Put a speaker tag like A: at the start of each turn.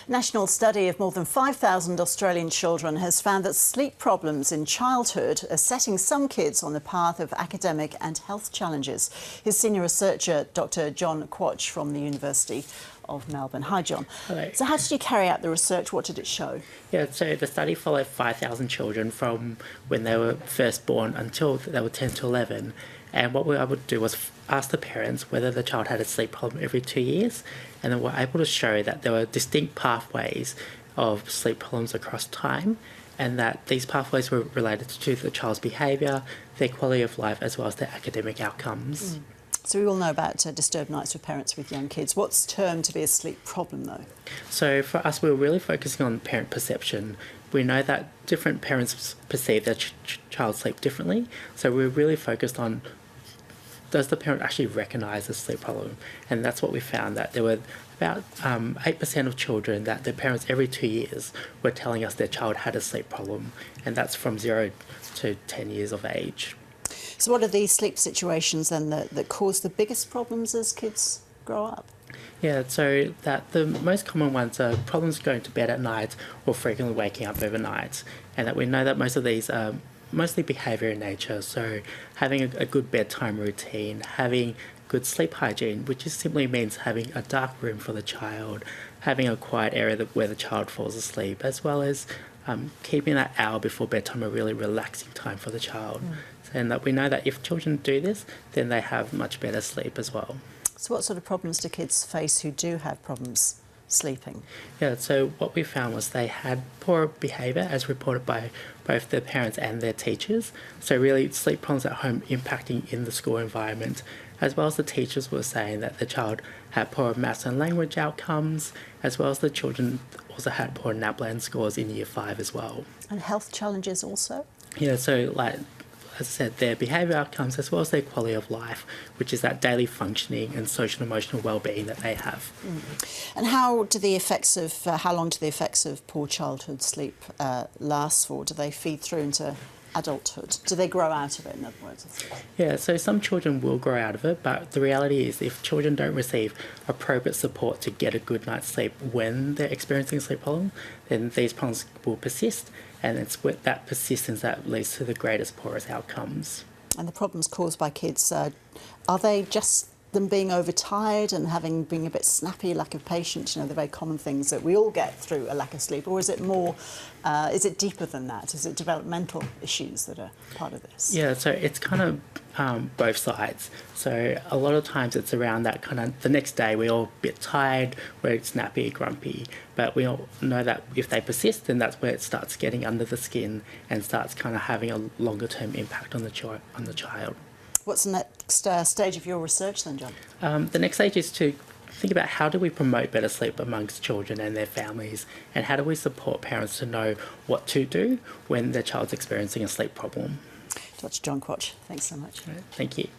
A: National study of more than 5,000 Australian children has found that sleep problems in childhood are setting some kids on the path of academic and health challenges. His senior researcher, Dr. Jon Quach from the University of Melbourne. Hi, John.
B: Hello.
A: So how did you carry out the research? What did it show?
B: Yeah, so the study followed 5,000 children from when they were first born until they were 10 to 11. And what we were able to do was ask the parents whether the child had a sleep problem every 2 years. And then we're able to show that there were distinct pathways of sleep problems across time, and that these pathways were related to the child's behaviour, their quality of life, as well as their academic outcomes.
A: So we all know about disturbed nights for parents with young kids. What's termed to be a sleep problem, though?
B: So for us, we were really focusing on parent perception. We know that different parents perceive their child's sleep differently. So we're really focused on, does the parent actually recognise the sleep problem? And that's what we found, that there were about 8% of children that their parents every 2 years were telling us their child had a sleep problem. And that's from 0 to 10 years of age.
A: So what are these sleep situations then that cause the biggest problems as kids grow up?
B: Yeah, so that the most common ones are problems going to bed at night or frequently waking up overnight, and that we know that most of these are mostly behaviour in nature. So having a good bedtime routine, having good sleep hygiene, which just simply means having a dark room for the child, having a quiet area where the child falls asleep, as well as keeping that hour before bedtime a really relaxing time for the child. And that we know that if children do this, then they have much better sleep as well.
A: So what sort of problems do kids face who do have problems sleeping?
B: Yeah, so what we found was they had poor behaviour, as reported by both their parents and their teachers. So really sleep problems at home impacting in the school environment, as well as the teachers were saying that the child had poor maths and language outcomes, as well as the children also had poor NAPLAN scores in Year 5 as well.
A: And health challenges also?
B: Yeah, so as I said, their behaviour outcomes as well as their quality of life, which is that daily functioning and social and emotional well-being that they have.
A: And how long do the effects of poor childhood sleep last for? Do they feed through into adulthood? Do they grow out of it, in other words?
B: Yeah, so some children will grow out of it, but the reality is if children don't receive appropriate support to get a good night's sleep when they're experiencing a sleep problem, then these problems will persist, and it's with that persistence that leads to the greatest, poorest outcomes.
A: And the problems caused by kids, are they just them being overtired and being a bit snappy, lack of patience, the very common things that we all get through a lack of sleep? Or is it more, is it deeper than that? Is it developmental issues that are part of this?
B: Yeah, so it's kind of both sides. So a lot of times it's around that kind of, the next day we're all a bit tired, we're snappy, grumpy, but we all know that if they persist, then that's where it starts getting under the skin and starts kind of having a longer term impact on the child.
A: What's the next stage of your research then, John?
B: The next stage is to think about how do we promote better sleep amongst children and their families, and how do we support parents to know what to do when their child's experiencing a sleep problem.
A: Dr. Jon Quach, thanks so much.
B: Thank you.